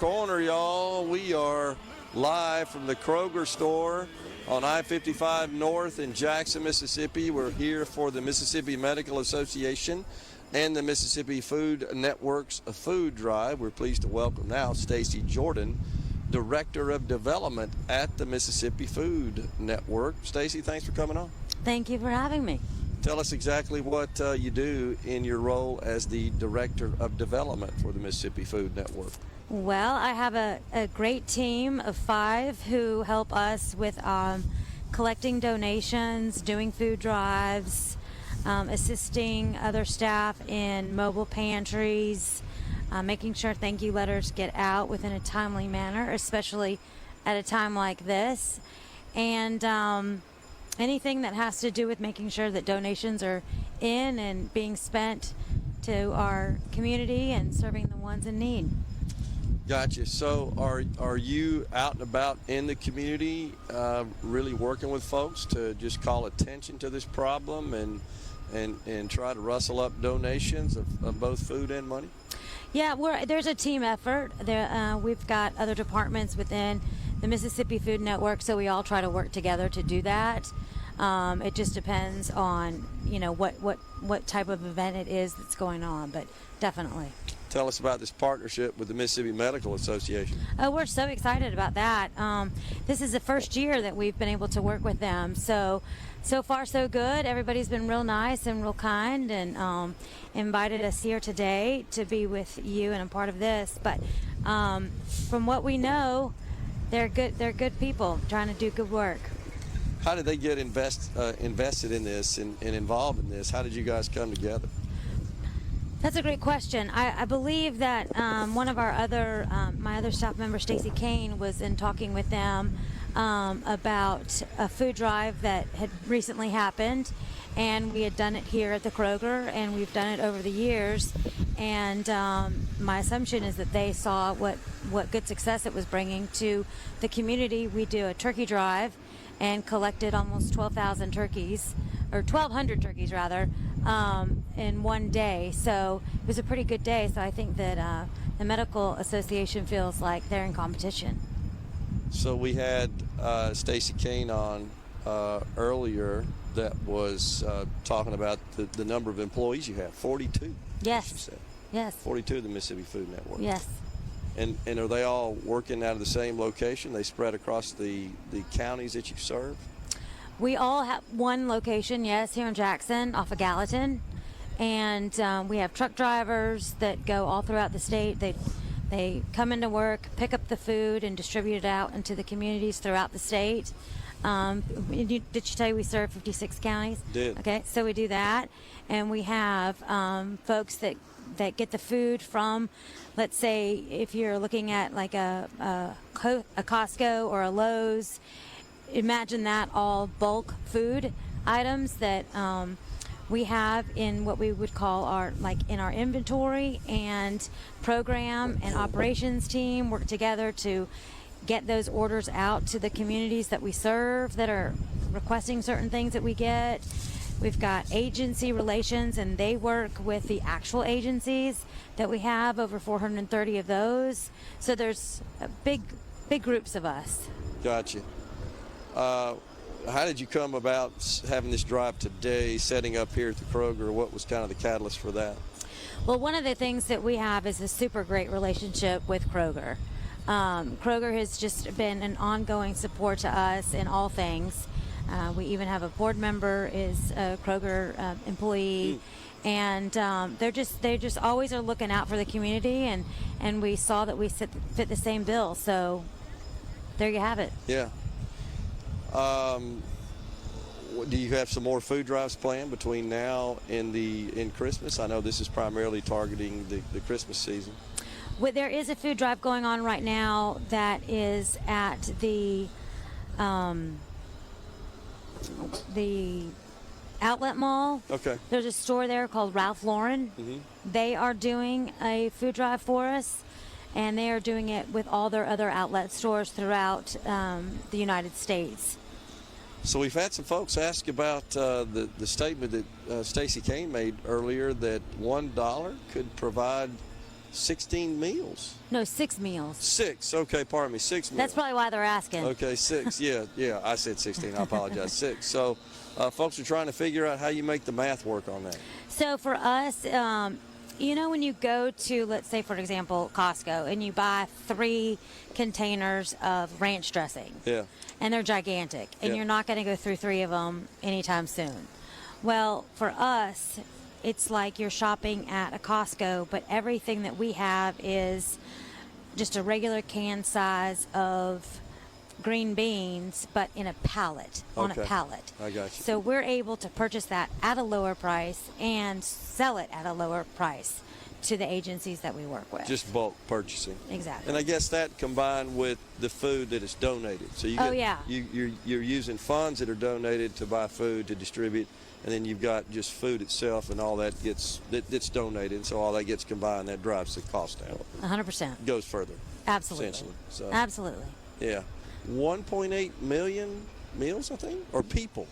Corner, y'all. We are live from the Kroger store on I-55 North in Jackson, Mississippi. We're here for the Mississippi Medical Association and the Mississippi Food Network's food drive. We're pleased to welcome now Stacey Jordan, Director of Development at the Mississippi Food Network. Stacey, thanks for coming on. Thank you for having me. Tell us exactly what you do in your role as the Director of Development for the Mississippi Food Network. Well, I have a great team of 5 who help us with collecting donations, doing food drives, assisting other staff in mobile pantries, making sure thank you letters get out within a timely manner, especially at a time like this, and anything that has to do with making sure that donations are in and being spent to our community and serving the ones in need. Gotcha. So are you out and about in the community really working with folks to just call attention to this problem and try to rustle up donations of both food and money? Yeah, there's a team effort. We've got other departments within the Mississippi Food Network, so we all try to work together to do that. It just depends on, what type of event it is that's going on, but definitely. Tell us about this partnership with the Mississippi Medical Association. Oh, we're so excited about that. This is the first year that we've been able to work with them. So far so good. Everybody's been real nice and real kind and invited us here today to be with you and a part of this. But from what we know, they're good people trying to do good work. How did they get invested in this and involved in this? How did you guys come together? That's a great question. I believe that one of our my other staff member, Stacey Kane, was in talking with them about a food drive that had recently happened, and we had done it here at the Kroger, and we've done it over the years. And my assumption is that they saw what good success it was bringing to the community. We do a turkey drive and collected almost 12,000 turkeys, or 1,200 turkeys rather, in one day. So it was a pretty good day. So I think that the Medical Association feels like they're in competition. So we had Stacey Kane on earlier that was talking about the number of employees you have, 42. Yes. She said. Yes. 42 of the Mississippi Food Network. Yes. And are they all working out of the same location? They spread across the counties that you serve? We all have one location, yes, here in Jackson off of Gallatin. And we have truck drivers that go all throughout the state. They come into work, pick up the food, and distribute it out into the communities throughout the state. Did she tell you we serve 56 counties? Did. Okay, so we do that. And we have folks that get the food from, let's say, if you're looking at like a Costco or a Lowe's, imagine that all bulk food items that we have in what we would call our inventory, and program and operations team work together to get those orders out to the communities that we serve that are requesting certain things that we get. We've got agency relations, and they work with the actual agencies that we have, over 430 of those. So there's big groups of us. Gotcha. How did you come about having this drive today, setting up here at the Kroger? What was kind of the catalyst for that? Well, one of the things that we have is a super great relationship with Kroger. Kroger has just been an ongoing support to us in all things. We even have a board member is a Kroger employee, and they just always are looking out for the community, and we saw that we fit the same bill. So there you have it. Yeah. Do you have some more food drives planned between now and Christmas? I know this is primarily targeting the Christmas season. Well, there is a food drive going on right now that is at the outlet mall. Okay. There's a store there called Ralph Lauren. Mm-hmm. They are doing a food drive for us, and they are doing it with all their other outlet stores throughout the United States. So we've had some folks ask about the statement that Stacey Kane made earlier, that $1 could provide 16 meals. No, 6 meals. 6. Okay, pardon me. 6 meals. That's probably why they're asking. Okay, 6. Yeah. I said 16. I apologize. 6. So, folks are trying to figure out how you make the math work on that. So for us, when you go to, let's say, for example, Costco, and you buy 3 containers of ranch dressing. Yeah. And they're gigantic, and Yeah. you're not going to go through 3 of them anytime soon. Well, for us, it's like you're shopping at a Costco, but everything that we have is just a regular can size of green beans, but in a pallet, on a pallet. I got you. So we're able to purchase that at a lower price and sell it at a lower price to the agencies that we work with. Just bulk purchasing. Exactly. And I guess that combined with the food that is donated. So you get, you're using funds that are donated to buy food to distribute, and then you've got just food itself and all that that's donated. And so all that gets combined, that drives the cost down. 100%. Goes further. Absolutely. Essentially. So, absolutely. Yeah. 1.8 million meals, I think, or people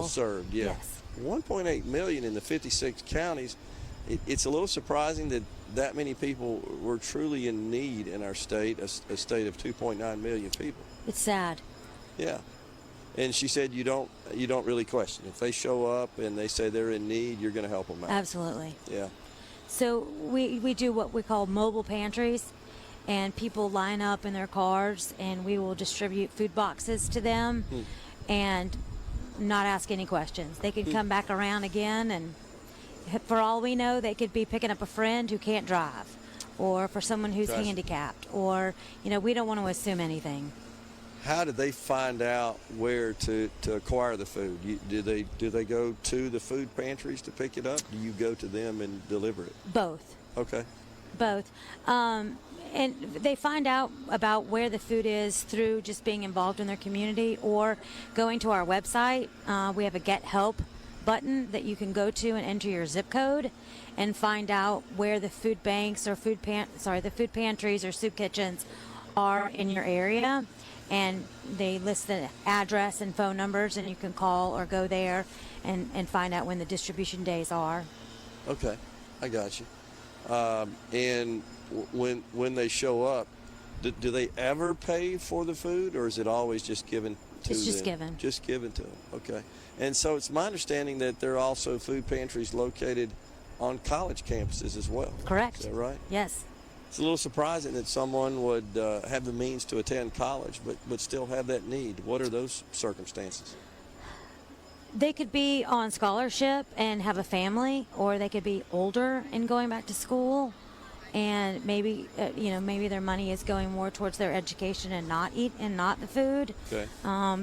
served. Yeah. Yes. 1.8 million in the 56 counties. It's a little surprising that many people were truly in need in our state, a state of 2.9 million people. It's sad. Yeah. And she said you don't really question. If they show up and they say they're in need, you're going to help them out. Absolutely. Yeah. So we do what we call mobile pantries, and people line up in their cars, and we will distribute food boxes to them and not ask any questions. They can come back around again, and for all we know, they could be picking up a friend who can't drive, or for someone who's handicapped, or, we don't want to assume anything. How did they find out where to acquire the food? Do they go to the food pantries to pick it up? Do you go to them and deliver it? Both. Okay. Both. And they find out about where the food is through just being involved in their community or going to our website. We have a Get Help button that you can go to and enter your zip code and find out where the food banks or the food pantries or soup kitchens are in your area. And they list the address and phone numbers, and you can call or go there and find out when the distribution days are. Okay, I got you. And when they show up, do they ever pay for the food, or is it always just given to them? It's just given. Just given to them. Okay. And so it's my understanding that there are also food pantries located on college campuses as well. Correct. Is that right? Yes. It's a little surprising that someone would have the means to attend college but still have that need. What are those circumstances? They could be on scholarship and have a family, or they could be older and going back to school, and maybe maybe their money is going more towards their education and not the food. Okay.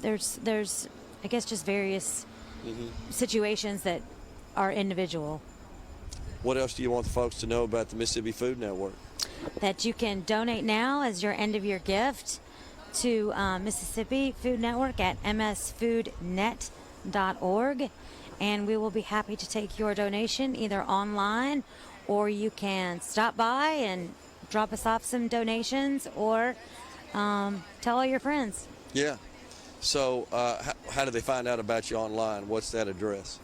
There's I guess just various situations that are individual. What else do you want the folks to know about the Mississippi Food Network? That you can donate now as your end of year gift to Mississippi Food Network at msfoodnet.org, and we will be happy to take your donation either online, or you can stop by and drop us off some donations, or tell all your friends. Yeah. So how do they find out about you online? What's that address?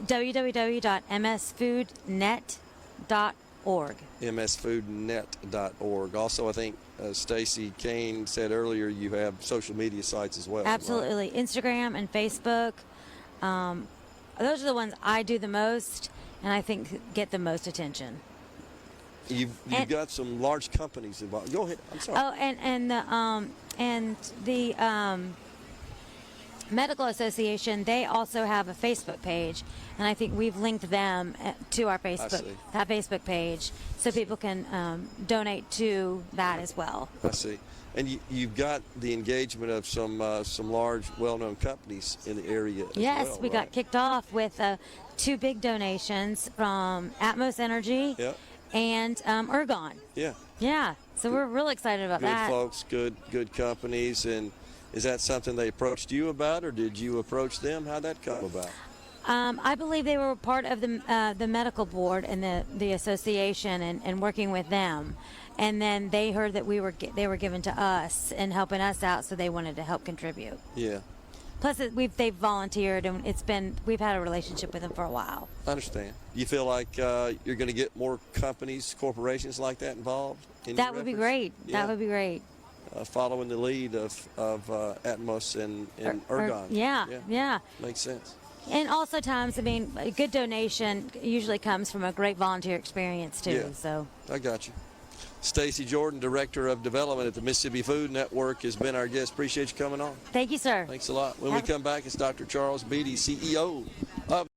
www.msfoodnet.org. msfoodnet.org. Also, I think Stacey Kane said earlier you have social media sites as well. Absolutely. Right? Instagram and Facebook. Those are the ones I do the most, and I think get the most attention. You've got some large companies involved. Go ahead. I'm sorry. Oh, and the Medical Association, they also have a Facebook page, and I think we've linked them to our Facebook page, so people can donate to that as well. I see. And you've got the engagement of some large, well-known companies in the area as well, we got kicked off with 2 big donations from Atmos Energy and Ergon. Yeah. Yeah. So we're real excited about that. Good folks, good companies. And is that something they approached you about, or did you approach them? How'd that come about? I believe they were part of the medical board and the association and working with them. And then they heard that they were given to us and helping us out, so they wanted to help contribute. Yeah. Plus, they've volunteered, and we've had a relationship with them for a while. I understand. You feel like you're going to get more companies, corporations like that involved? That would be great. Yeah. That would be great. Following the lead of Atmos and Ergon. Yeah. Makes sense. And also times, I mean, a good donation usually comes from a great volunteer experience too. Yeah. So I got you. Stacey Jordan, Director of Development at the Mississippi Food Network, has been our guest. Appreciate you coming on. Thank you, sir. Thanks a lot. When we come back, it's Dr. Charles Beatty, CEO of